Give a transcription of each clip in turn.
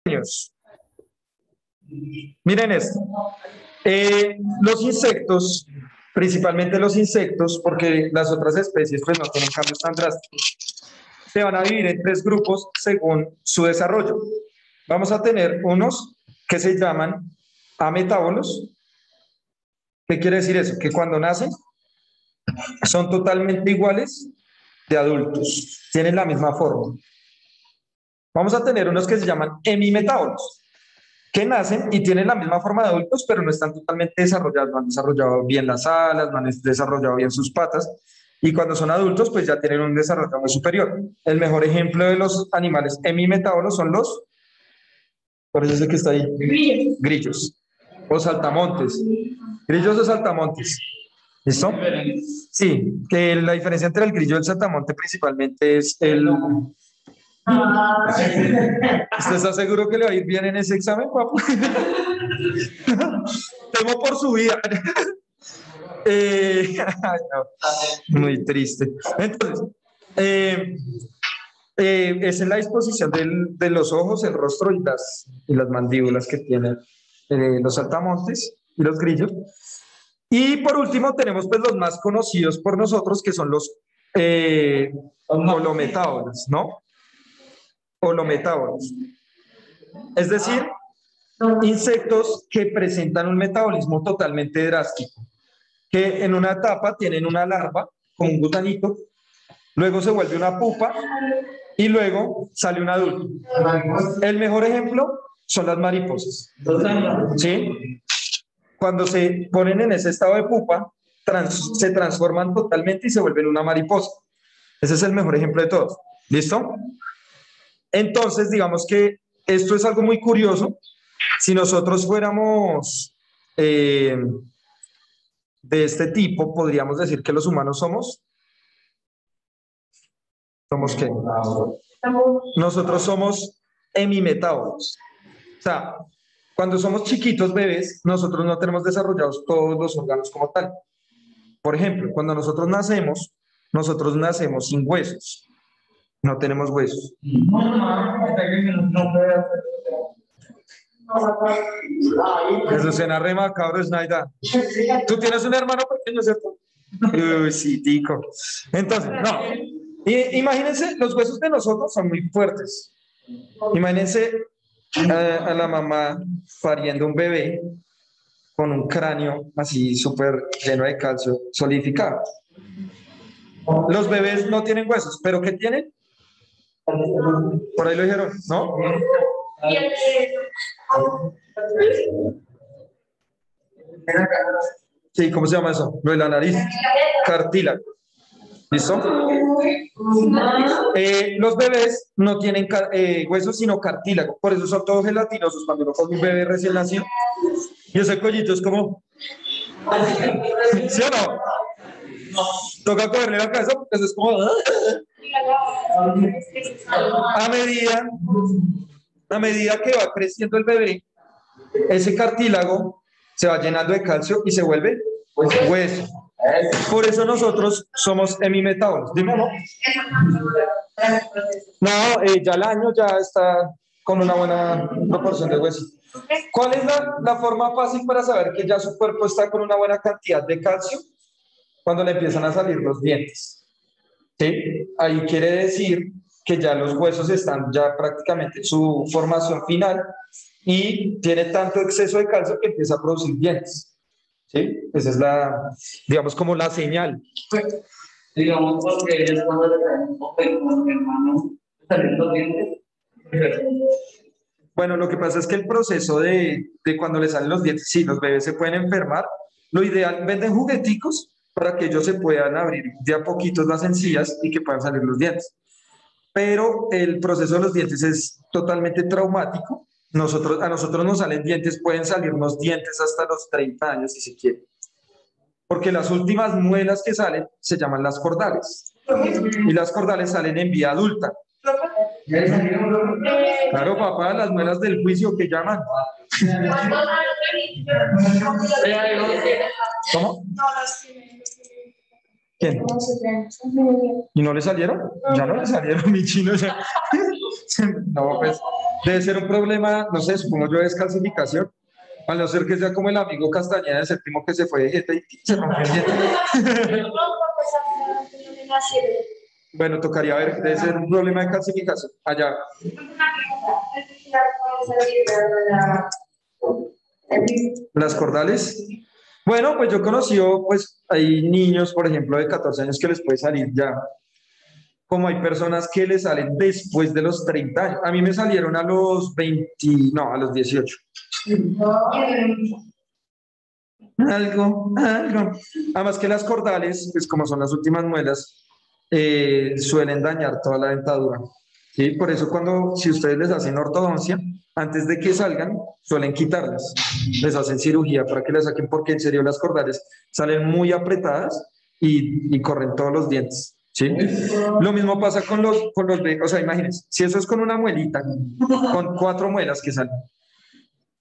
Niños, miren esto. Los insectos, principalmente los insectos, porque las otras especies pues no tienen cambios tan drásticos, se van a dividir en tres grupos según su desarrollo. Vamos a tener unos que se llaman ametábolos. ¿Qué quiere decir eso? Que cuando nacen son totalmente iguales de adultos, tienen la misma forma. Vamos a tener unos que se llaman hemimetábolos, que nacen y tienen la misma forma de adultos, pero no están totalmente desarrollados, no han desarrollado bien las alas, no han desarrollado bien sus patas, y cuando son adultos, pues ya tienen un desarrollo muy superior. El mejor ejemplo de los animales hemimetábolos son los, por eso es que está ahí, grillos, o saltamontes. Grillos o saltamontes. ¿Listo? Sí, que la diferencia entre el grillo y el saltamonte principalmente es el... ¿Usted está seguro que le va a ir bien en ese examen, papu? Temo por su vida. No, muy triste. Entonces, esa es la disposición de los ojos, el rostro y las mandíbulas que tienen los saltamontes y los grillos. Y por último tenemos pues los más conocidos por nosotros, que son los holometábolos, ¿no? Holometábolos. Es decir, insectos que presentan un metabolismo totalmente drástico, que en una etapa tienen una larva con un gusanito, luego se vuelve una pupa y luego sale un adulto. El mejor ejemplo son las mariposas. ¿Sí? Cuando se ponen en ese estado de pupa, se transforman totalmente y se vuelven una mariposa. Ese es el mejor ejemplo de todos. ¿Listo? Entonces, digamos que esto es algo muy curioso. Si nosotros fuéramos de este tipo, podríamos decir que los humanos somos... ¿Somos qué? Nosotros somos hemimetábolos. O sea, cuando somos chiquitos bebés, nosotros no tenemos desarrollados todos los órganos como tal. Por ejemplo, cuando nosotros nacemos sin huesos. No tenemos huesos. Eso suena re macabro, Snaida. ¿Tú tienes un hermano pequeño, cierto? Uy, sí, tico. Entonces, no. Imagínense, los huesos de nosotros son muy fuertes. Imagínense a la mamá pariendo un bebé con un cráneo así súper lleno de calcio solidificado. Los bebés no tienen huesos, ¿pero qué tienen? Por ahí lo dijeron, ¿no? Sí, ¿cómo se llama eso? Lo de la nariz. Cartílago. ¿Listo? Los bebés no tienen huesos, sino cartílago. Por eso son todos gelatinosos cuando uno come un bebé recién nacido. Y ese collito es como... ¿Sí o no? Toca cogerle la cabeza porque eso es como... A medida que va creciendo el bebé, ese cartílago se va llenando de calcio y se vuelve hueso. Por eso nosotros somos hemimetábolos. Dime, ¿no? No, ya el año ya está con una buena proporción de huesos. ¿Cuál es la forma fácil para saber que ya su cuerpo está con una buena cantidad de calcio? Cuando le empiezan a salir los dientes. ¿Sí? Ahí quiere decir que ya los huesos están ya prácticamente en su formación final y tiene tanto exceso de calcio que empieza a producir dientes. ¿Sí? Esa es digamos, como la señal. Digamos, porque ellos cuando le traen un poco de hermano, salen los dientes. Bueno, lo que pasa es que el proceso de cuando le salen los dientes, sí, los bebés se pueden enfermar. Lo ideal, venden jugueticos para que ellos se puedan abrir de a poquitos las encías y que puedan salir los dientes. Pero el proceso de los dientes es totalmente traumático. A nosotros nos salen dientes, pueden salirnos dientes hasta los 30 años si se quiere. Porque las últimas muelas que salen se llaman las cordales. Y las cordales salen en vía adulta. Claro, papá, las muelas del juicio que llaman. ¿Cómo? ¿Quién? ¿Y no le salieron? Ya no le salieron, mi chino. Ya. No, pues debe ser un problema, no sé, supongo yo, de descalcificación. A no ser que sea como el amigo Castañeda de séptimo que se fue de dieta y se rompió el diente. Bueno, tocaría ver, debe ser un problema de calcificación. Allá. Las cordales. Bueno, pues yo conocí, pues hay niños, por ejemplo, de 14 años que les puede salir ya. Como hay personas que les salen después de los 30 años. A mí me salieron a los 20, no, a los 18. Algo. Además que las cordales, pues como son las últimas muelas, suelen dañar toda la dentadura. ¿Sí? Por eso si ustedes les hacen ortodoncia, antes de que salgan, suelen quitarlas. Les hacen cirugía para que las saquen porque en serio las cordales salen muy apretadas y corren todos los dientes. ¿Sí? Lo mismo pasa con los o sea, imagínense, si eso es con una muelita, con 4 muelas que salen.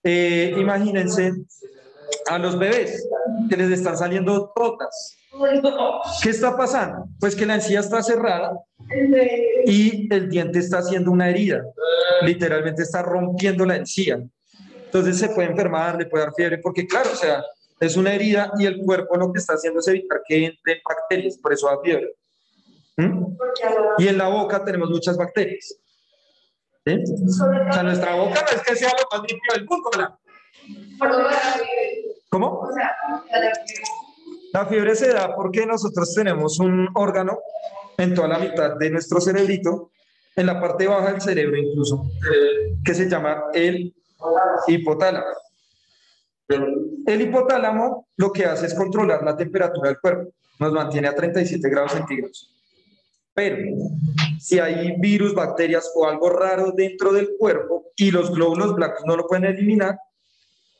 Imagínense a los bebés que les están saliendo todas. ¿Qué está pasando? Pues que la encía está cerrada y el diente está haciendo una herida. Literalmente está rompiendo la encía. Entonces se puede enfermar, le puede dar fiebre, porque claro, o sea, es una herida y el cuerpo lo que está haciendo es evitar que entren bacterias, por eso da fiebre. Y en la boca tenemos muchas bacterias. ¿Sí? O sea, nuestra boca no es que sea lo más limpio del mundo, ¿verdad? ¿Cómo? La fiebre se da porque nosotros tenemos un órgano en toda la mitad de nuestro cerebrito, en la parte baja del cerebro incluso, que se llama el hipotálamo. El hipotálamo lo que hace es controlar la temperatura del cuerpo, nos mantiene a 37 grados centígrados. Pero si hay virus, bacterias o algo raro dentro del cuerpo y los glóbulos blancos no lo pueden eliminar,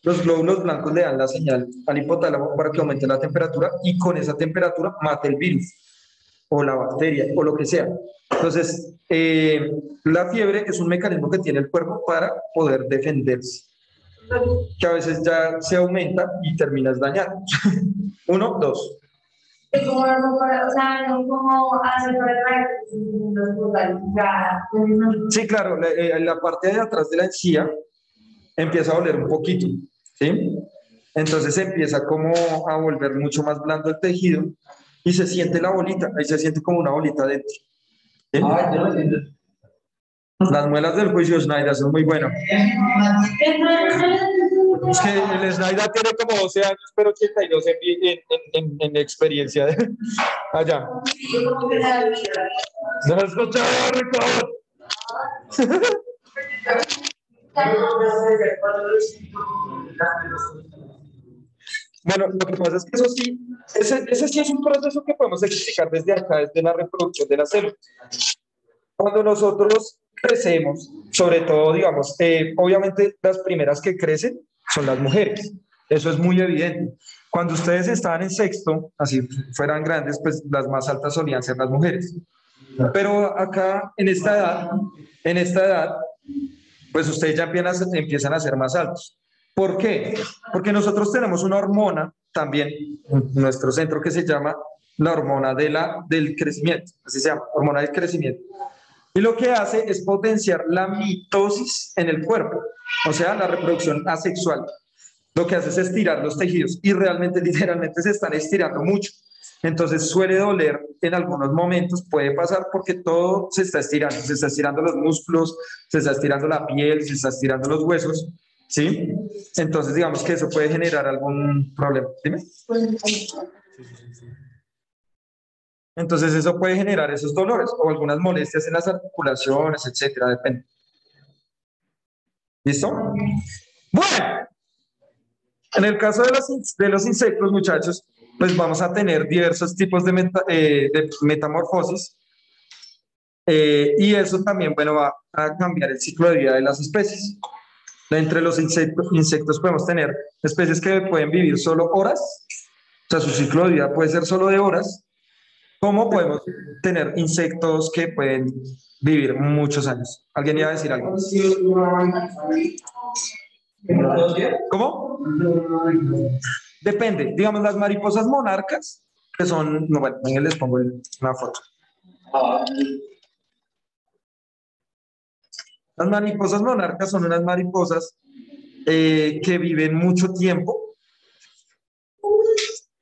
los glóbulos blancos le dan la señal al hipotálamo para que aumente la temperatura y con esa temperatura mate el virus o la bacteria o lo que sea. Entonces, la fiebre es un mecanismo que tiene el cuerpo para poder defenderse, que a veces ya se aumenta y terminas dañado. 1, 2. Sí, claro, la parte de atrás de la encía empieza a doler un poquito, ¿sí? Entonces empieza como a volver mucho más blando el tejido y se siente la bolita, ahí se siente como una bolita dentro. ¿Sí? Las muelas del juicio Schneider son muy buenas. Es que el Schneider tiene como 12 años, pero 82 en experiencia allá. ¿No has escuchado, Ricardo? Bueno, lo que pasa es que eso sí, ese sí es un proceso que podemos explicar desde acá, desde la reproducción de la célula. Cuando nosotros crecemos, sobre todo, digamos, obviamente las primeras que crecen son las mujeres. Eso es muy evidente. Cuando ustedes estaban en sexto, así fueran grandes, pues las más altas solían ser las mujeres. Pero acá, en esta edad, pues ustedes ya empiezan a ser más altos. ¿Por qué? Porque nosotros tenemos una hormona también en nuestro centro que se llama la hormona del crecimiento, así se llama, hormona del crecimiento. Y lo que hace es potenciar la mitosis en el cuerpo, o sea, la reproducción asexual. Lo que hace es estirar los tejidos y realmente, literalmente, se están estirando mucho. Entonces suele doler en algunos momentos, puede pasar porque todo se está estirando los músculos, se está estirando la piel, se está estirando los huesos, ¿sí? Entonces digamos que eso puede generar algún problema. Dime. Entonces eso puede generar esos dolores o algunas molestias en las articulaciones, etcétera, depende. ¿Listo? Bueno, en el caso de los insectos, muchachos, pues vamos a tener diversos tipos de metamorfosis y eso también, bueno, va a cambiar el ciclo de vida de las especies. Entre los insectos podemos tener especies que pueden vivir solo horas, o sea, su ciclo de vida puede ser solo de horas, como podemos tener insectos que pueden vivir muchos años. ¿Alguien iba a decir algo? ¿Cómo? Depende. Digamos, las mariposas monarcas que son, no, bueno, venga, les pongo una foto. Las mariposas monarcas son unas mariposas que viven mucho tiempo,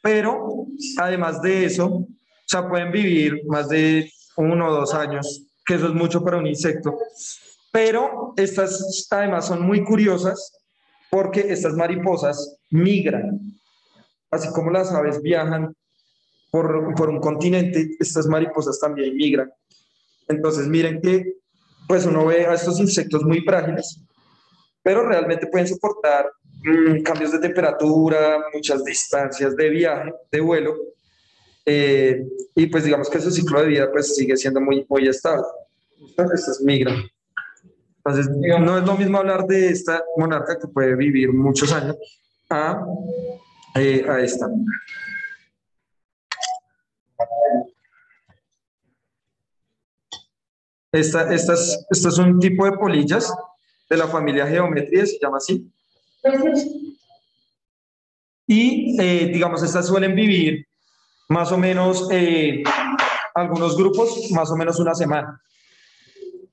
pero además de eso, o sea, pueden vivir más de 1 o 2 años, que eso es mucho para un insecto. Pero estas además son muy curiosas porque estas mariposas migran, así como las aves viajan por un continente, estas mariposas también migran. Entonces, miren que pues uno ve a estos insectos muy frágiles, pero realmente pueden soportar cambios de temperatura, muchas distancias de viaje, de vuelo, y pues digamos que su ciclo de vida pues sigue siendo muy, muy estable. Estas migran. Entonces, no es lo mismo hablar de esta monarca que puede vivir muchos años a esta. Esta es un tipo de polillas de la familia Geometría, se llama así. Y digamos, estas suelen vivir más o menos, algunos grupos, más o menos 1 semana.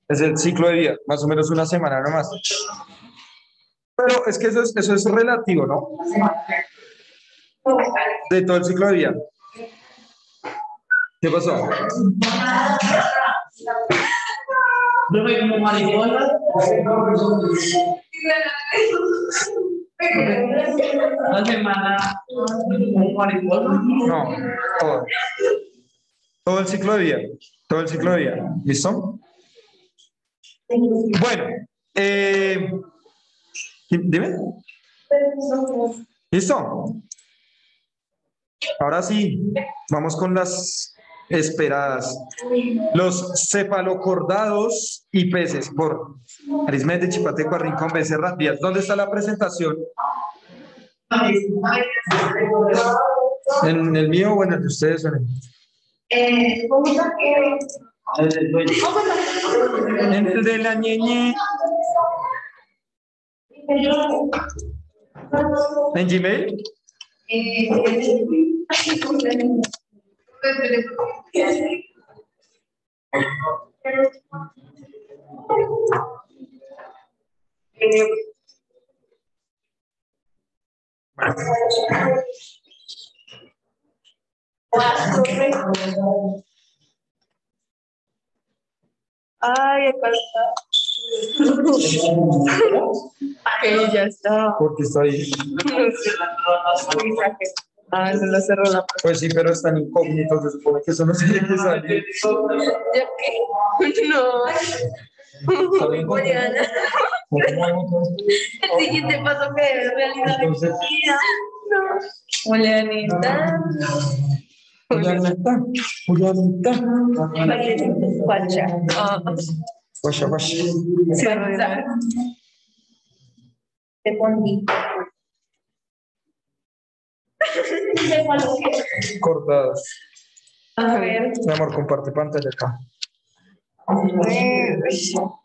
Es el ciclo de vida, más o menos 1 semana nomás. Pero es que eso es relativo, ¿no? De todo el ciclo de vida. ¿Qué pasó? Yo me como mariposa. Una semana como mariposa. No, todo. Todo el ciclo de vida. Todo el ciclo de vida. ¿Listo? Bueno, dime. ¿Listo? Ahora sí, vamos con las esperadas. Los cefalocordados y peces por Arismendi, Chipateco, Rincón, Becerra, Díaz. ¿Dónde está la presentación? ¿En el mío o en el de ustedes? En el de la ñeñe. ¿En Gmail? Ay, acá está. Que ya está. Porque está ahí. Ah, no lo cerró la puerta. Pues sí, pero están incógnitos. Se supone que eso no tiene que salir. ¿Ya qué? No. Mariana. El siguiente paso que debes realizar en tu vida. No. Marianita. Julianita. Guacha. Guasha, guasha. Cerrar. Te pondí. Cortadas. A ver. Mi amor, comparte pantalla acá.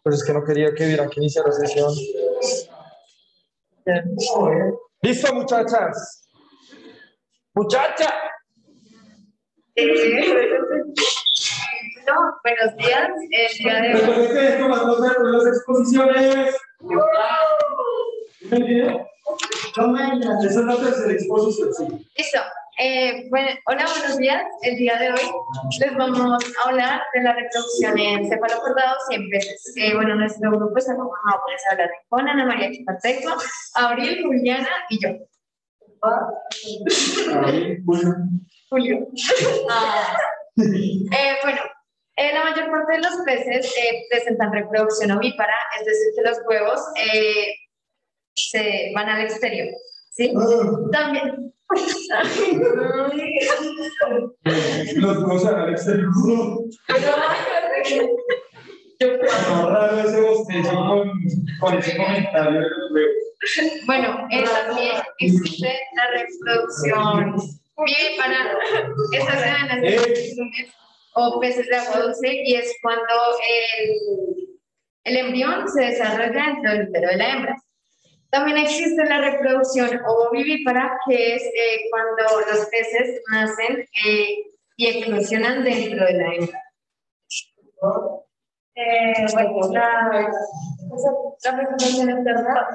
Pues es que no quería que vieran que iniciara sesión. ¿Listo, muchachas? ¡Muchacha! No, buenos días. El día de hoy. Recuerden que esto más no se las exposiciones. Esa es la tercera exposición, sí. Listo. Bueno, hola, buenos días. El día de hoy les vamos a hablar de la reproducción en cefalocordados y en peces. Bueno, nuestro grupo está conformado por Isabela Rincón, Ana María Chipateco, Abril, Juliana y yo. Julio. Bueno, la mayor parte de los peces presentan reproducción ovípara, es decir, que los huevos se van al exterior. ¿Sí? También. Los dos al exterior. No, raro ese bostezo con ese comentario. Bueno, también existe la reproducción vivípara. Estas se ven en las o peces de agua dulce y es cuando el embrión se desarrolla dentro del útero de la hembra. También existe la reproducción ovovivípara, que es cuando los peces nacen y eclosionan dentro de la hembra. Bueno, la fecundación externa,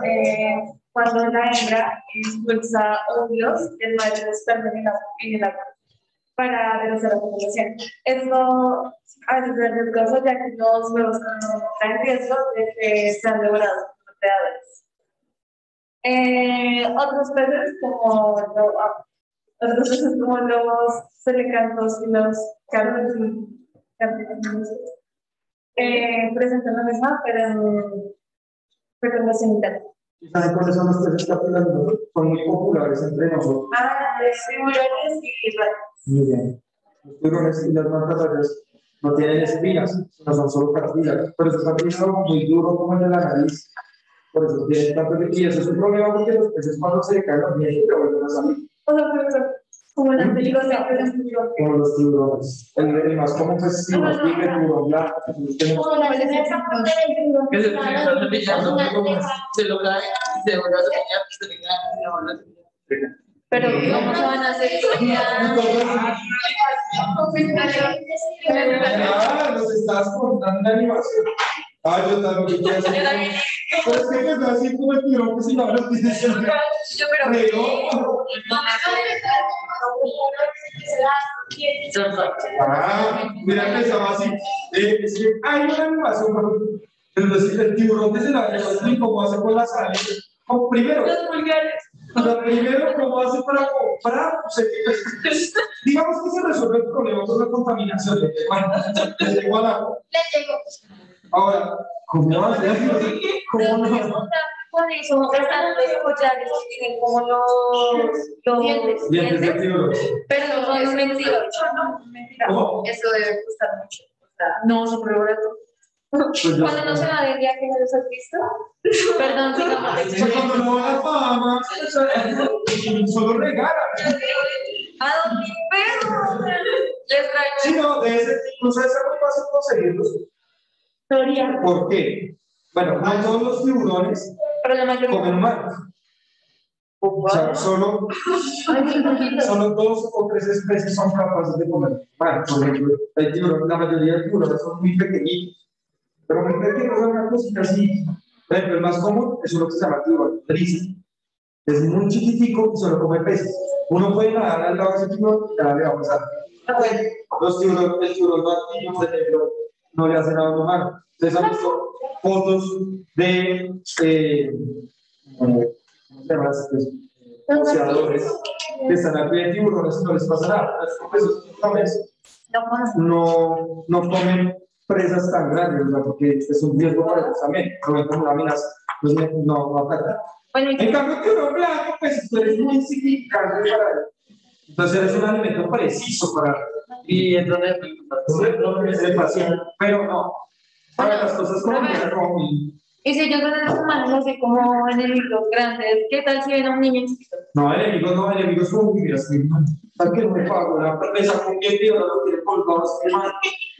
cuando la hembra expulsa óvulos del madre de esperma en el agua para realizar la fecundación. Esto a veces es riesgoso, ya que los huevos están en riesgo de que sean devorados por depredadores. Otros peces como los celecantos y los cartílagos presentan la misma, pero en fecundación interna. ¿Y saben cuáles son los peces cartílagos? Son muy populares entre nosotros. Tiburones y ranas. Muy bien. Los tiburones y las mantarrayas no tienen espinas, no son solo cartílagos. Por eso es cartílago muy duro como el de la nariz. Por eso tienen tanto y eso es un problema porque los peces cuando se caen los dientes se vuelven a salir. Como las películas Como los tiburones. El más común pues sí, los tigres, tiburón blanco. Que se está cepillando, se lo cae, se vuelve a cepillar, se le cae, se lo vuelve a cepillar. Pero ¿cómo se van a hacer? Ah, nos estás contando la animación. Ah, yo también quiero hacer. Pero es que me da así como el tiburón que si no lo dices. Ah, mira que estaba así. Es que hay una animación, pero el tiburón que se la lleva y cómo hace con las sales. Primero, ¿cómo hace para comprar? O sea, digamos que se resuelve el problema con la contaminación. Le llegó al agua. Ahora, ¿cómo hace? ¿Cómo no? Con eso, están los collares, tienen como los Dientes de tiburón. pero no son mentiras. ¿Cómo? Eso debe costar mucho. No, súper barato. Pues yo- Cuando no se va de viaje, ¿no los has visto? Perdón, digamos. Sí, cuando no va la fama, solo regala. ¿A dónde perro? Les traigo Sí, no, de ese tipo, no sabes cómo fácil conseguirlos. historia. ¿Por qué? Bueno, no todos los tiburones Pero la mayoría. comen humanos. O sea, solo 2 o 3 especies son capaces de comer humanos. Por ejemplo, la mayoría de tiburones son muy pequeñitos. Pero muy pequeños son una cosita así. Por ejemplo, el más común es uno que se llama tiburón gris. Es muy chiquitico y solo come peces. Uno puede nadar al lado de ese tiburón y nada le va a pasar. El tiburón antiguo, por ejemplo, no le hace nada a un humano. Ustedes han visto fotos de ¿cómo se llama? Boxeadores que están al pie de tiburones y no les pasa nada. No comen presas tan grandes, ¿verdad? Porque es un riesgo para ellos también. Comen como una amenaza, pues no atacan. Bueno, En cambio, el tiburón blanco, pues tú eres muy insignificante para él. Entonces eres un alimento preciso para él. Y entonces, el paciente, pero no. Para las cosas como y si ellos ven a los humanos así como enemigos grandes, ¿qué tal si ven a un niño chiquito? no, enemigos como que miras, ¿sabes qué? No me pago la presa con bien tío, no lo quiere colgar,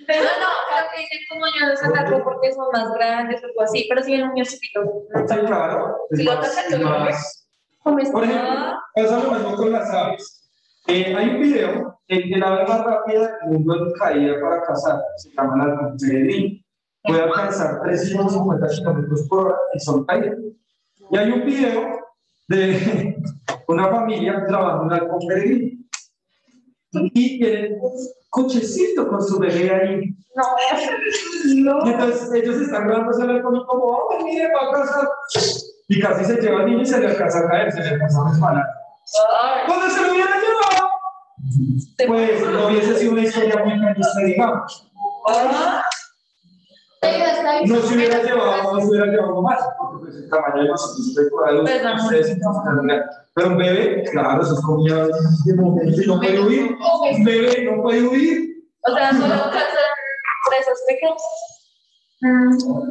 Pero no, creo que dicen como yo los ataco porque son más grandes o algo así, pero si ven a un niño chiquito. Sí, claro. Si lo atacan, lo más. ¿Cómo Por ejemplo, está? pasa lo mismo con las aves. Hay un video en que la ave más rápida del mundo en caída para cazar, se llama la halcón peregrino. Puede alcanzar 350 kilómetros por hora y son caídas. Y hay un video de una familia trabajando en halcón peregrino. Y tienen un cochecito con su bebé ahí. No. Y entonces ellos están grabándose el halcón como, oh, mire, va a cazar. Y casi se lleva al niño y se le alcanza a caer, se le alcanza a resbalar. ¿Dónde se lo hubiera llevado? Pues no hubiese sido una historia muy realista, digamos. No se hubiera llevado más, porque pues, el tamaño de nosotros es por algo, pero un bebé, claro, eso es comida de momento, no puede huir. Un bebé no puede huir. O sea, solo cazan presas pequeñas.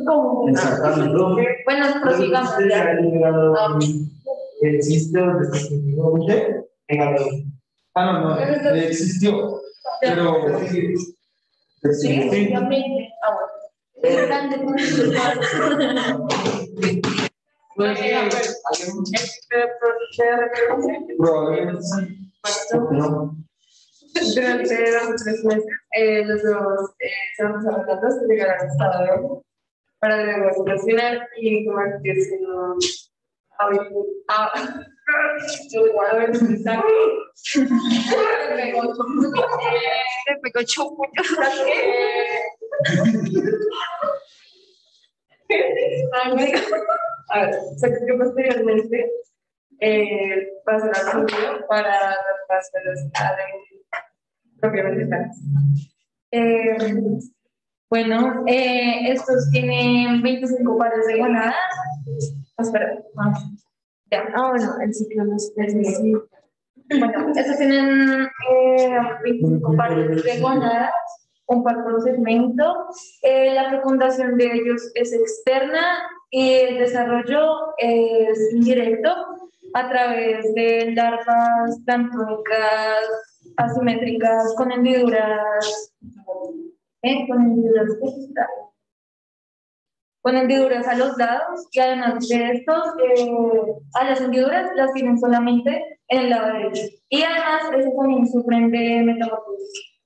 ¿Cómo? Exactamente. Bueno, prosigamos ya. Existe donde se escribió no, existió, pero Sí, obviamente. Ah, bueno. Es grande. Pues hay un Probablemente sí. No. Durante los 3 meses, los dos se van desarrollando hasta llegar al estado de oro para luego evolucionar y convertirse en un hábito. Te pegó chupullo. A ver, sé que posteriormente pasará al futuro para las velocidad propiamente tal. Bueno, estos tienen 25 pares de gonadas. Espera, ya. Bueno, el ciclo no es así. Bueno, estos tienen 25 pares de gonadas, un par por segmento. La fecundación de ellos es externa y el desarrollo es indirecto a través de larvas planctónicas asimétricas con hendiduras. Con hendiduras a los lados y además de estos, a las hendiduras las tienen solamente en el lado derecho. Y además, esos también sufren de metamorfosis.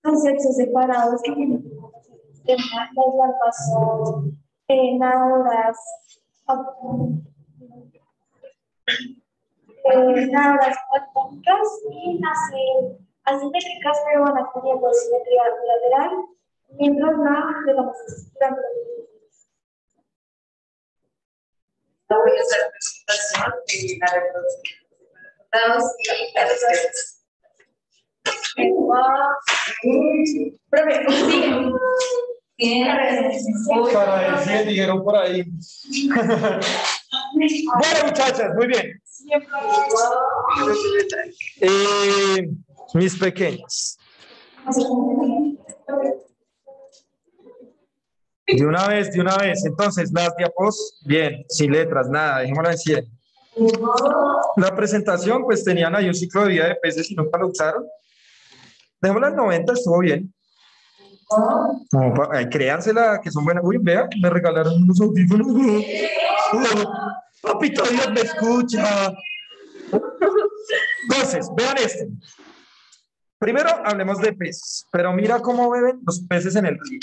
Son sexos separados que tienen las larvas son nadadoras. Nadadoras planctónicas y nacen asimétricas, pero van adquiriendo simetría lateral, mientras la vamos estructurando. Voy a hacer la presentación de la reproducción y la respuesta. Profe, sigue. Para decir, dijeron por ahí. Bueno, muchachas, muy bien. Mis pequeños. De una vez. Entonces, las diapos, bien, sin letras, nada, dejémosla en 100. La presentación, pues tenían ahí un ciclo de vida de peces y nunca lo usaron. Dejémosla en 90, estuvo bien. No, créansela, que son buenas. Uy, vea, me regalaron unos audífonos. Papito Dios me escucha. Entonces, vean esto. Primero hablemos de peces, pero mira cómo beben los peces en el río.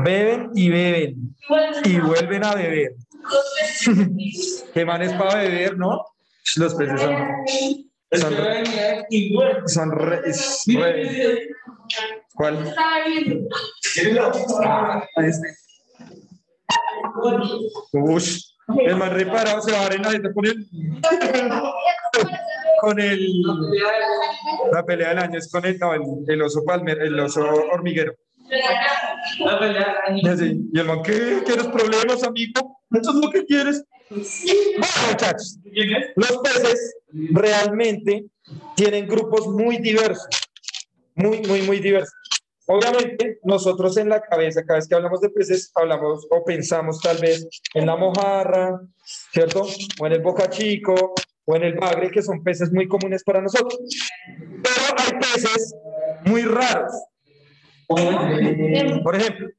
Beben y beben y vuelven a beber. ¿Qué man es para beber, no? Los peces son re. ¿Cuál? Ush, el man reparado se va a arena con la pelea del año es con el oso palmer, el oso hormiguero. Y el man, ¿qué? ¿Quieres problemas, amigo? ¿Eso es lo que quieres? Bueno, muchachos, los peces realmente tienen grupos muy diversos, muy diversos. Obviamente, nosotros en la cabeza, cada vez que hablamos de peces, hablamos o pensamos tal vez en la mojarra, ¿cierto? O en el bocachico, o en el bagre, que son peces muy comunes para nosotros. Pero hay peces muy raros. Por ejemplo,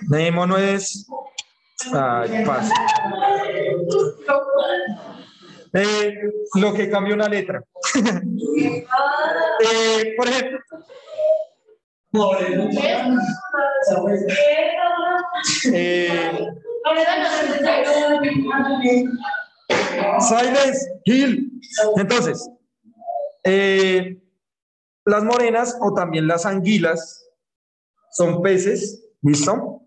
Nemo no es. Ay, pasa. Lo que cambia una letra. Por ejemplo. Silence, Hill. Entonces, las morenas o también las anguilas son peces, ¿listo?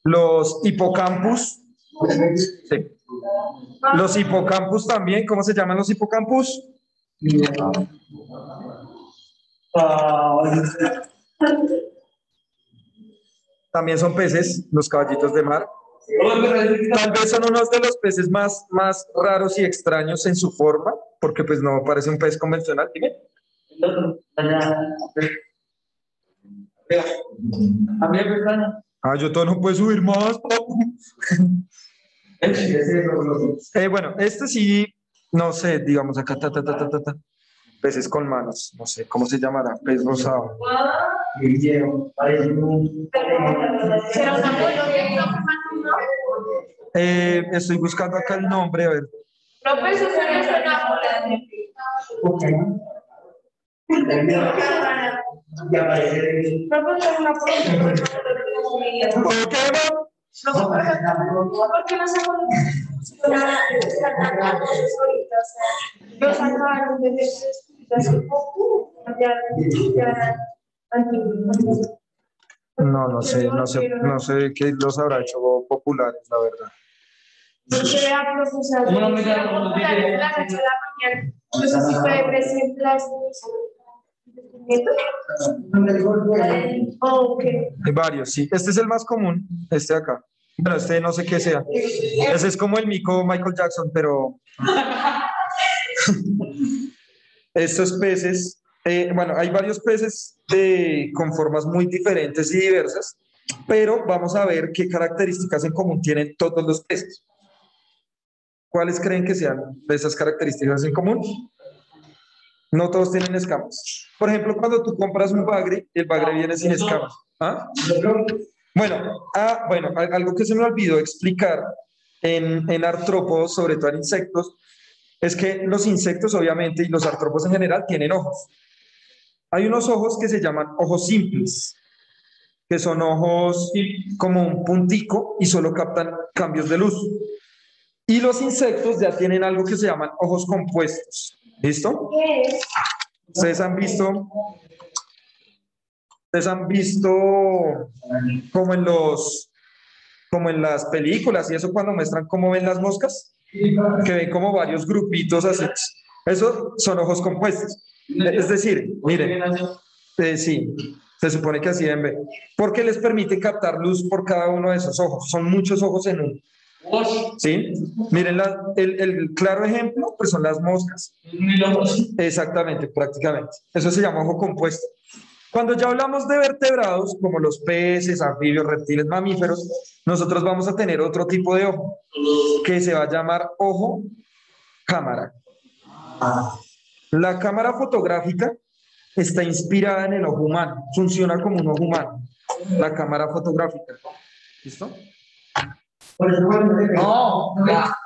Los hipocampus, sí. Los hipocampus también, ¿cómo se llaman los hipocampus? También son peces, los caballitos de mar. Tal vez son unos de los peces más raros y extraños en su forma, porque pues no parece un pez convencional. Dime. Yo todo no puedo subir más. Bueno, este sí no sé, digamos acá, peces con manos, no sé, ¿cómo se llamará? Pez rosado. ¿Será una polonia? Estoy buscando acá el nombre, a ver. No, pues eso no suena Pokémon. ¿Por qué no se los sacaron de hace poco? No sé qué los habrá hecho populares, la verdad. Porque vea, profesor, ¿Cómo no me llamo? populares de las 8 de la mañana. No sé si puede presentar ok. Hay varios, sí. Este es el más común, este de acá. Bueno, este no sé qué sea. Ese es como el mico Michael Jackson, pero estos peces, bueno, hay varios peces con formas muy diferentes y diversas, pero vamos a ver qué características en común tienen todos los peces. ¿Cuáles creen que sean de esas características en común? No todos tienen escamas. Por ejemplo, cuando tú compras un bagre, el bagre viene sin escamas. ¿Ah? Bueno, algo que se me olvidó explicar en artrópodos, sobre todo en insectos, es que los insectos, obviamente, y los artrópodos en general, tienen ojos. Hay unos ojos que se llaman ojos simples, que son ojos como un puntico y solo captan cambios de luz. Y los insectos ya tienen algo que se llaman ojos compuestos. ¿Listo? Ustedes han visto como en las películas y eso cuando muestran cómo ven las moscas, que ven como varios grupitos así. Eso son ojos compuestos. Es decir, miren, sí, se supone que así deben ver, porque les permite captar luz por cada uno de esos ojos. Son muchos ojos en uno. ¿Sí? Miren, el claro ejemplo, pues son las moscas. Exactamente, prácticamente. Eso se llama ojo compuesto. Cuando ya hablamos de vertebrados, como los peces, anfibios, reptiles, mamíferos, nosotros vamos a tener otro tipo de ojo, que se va a llamar ojo cámara. La cámara fotográfica está inspirada en el ojo humano, funciona como un ojo humano, la cámara fotográfica. ¿Listo? No, ya.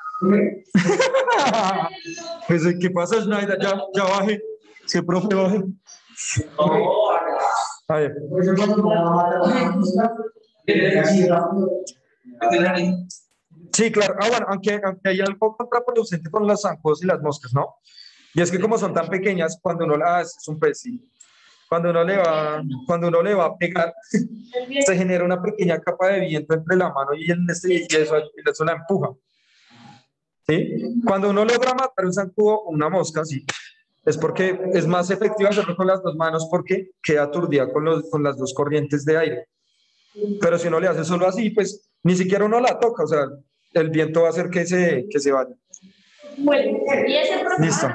Pues, ¿qué pasa, Schneider? Ya baje. Sí, profe, baje. A ver. Sí, claro. Bueno, aunque hay algo contraproducente con las zancudos y las moscas, ¿no? Y es que como son tan pequeñas, cuando uno las es un pez, sí. Cuando uno le va a pegar, se genera una pequeña capa de viento entre la mano y eso la empuja. ¿Sí? Cuando uno logra matar un zancudo o una mosca, sí, es porque es más efectivo hacerlo con las dos manos porque queda aturdida con las dos corrientes de aire. Pero si uno le hace solo así, pues ni siquiera uno la toca, o sea, el viento va a hacer que se vaya. Bueno, y ese Listo.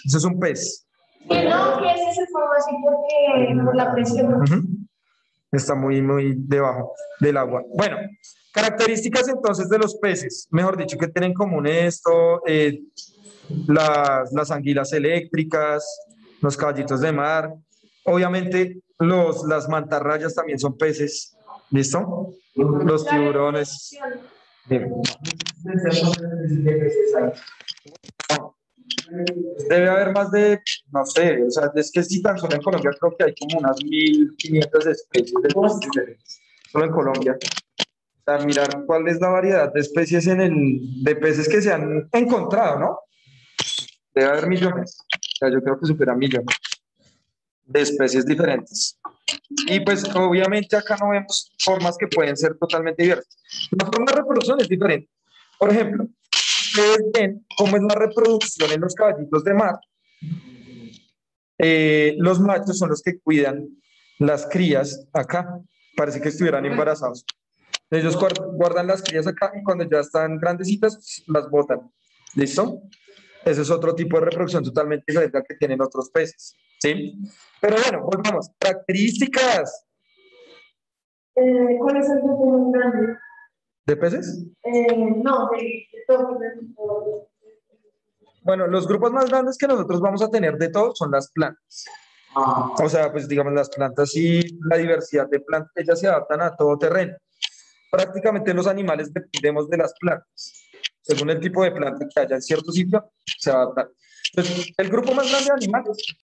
Eso es un pez. que no, que ese se forma así porque por la presión. Está muy, muy debajo del agua. Bueno, características entonces de los peces, mejor dicho, que tienen en común esto, las anguilas eléctricas, los caballitos de mar, obviamente las mantarrayas también son peces, ¿listo? Los tiburones. Bien. Debe haber más de, no sé, o sea, es que si tan solo en Colombia creo que hay como unas 1.500 especies de peces diferentes, solo en Colombia. O sea, mirar cuál es la variedad de especies de peces que se han encontrado, ¿no? Debe haber millones, o sea, yo creo que supera millones de especies diferentes. Y pues obviamente acá no vemos formas que pueden ser totalmente diversas. La forma de reproducción es diferente. Por ejemplo, ustedes ven cómo es la reproducción en los caballitos de mar. Los machos son los que cuidan las crías acá. Parece que estuvieran embarazados. Ellos guardan las crías acá y cuando ya están grandecitas, las botan. ¿Listo? Ese es otro tipo de reproducción totalmente diferente al que tienen otros peces. ¿Sí? Pero bueno, volvamos. Características. ¿Cuál es el grupo más grande? ¿De peces? No, de todo. Bueno, los grupos más grandes que nosotros vamos a tener de todos son las plantas. O sea, pues digamos las plantas y la diversidad de plantas, ellas se adaptan a todo terreno. Prácticamente los animales dependemos de las plantas. Según el tipo de planta que haya en cierto sitio, se adaptan. Entonces, el grupo más grande de animales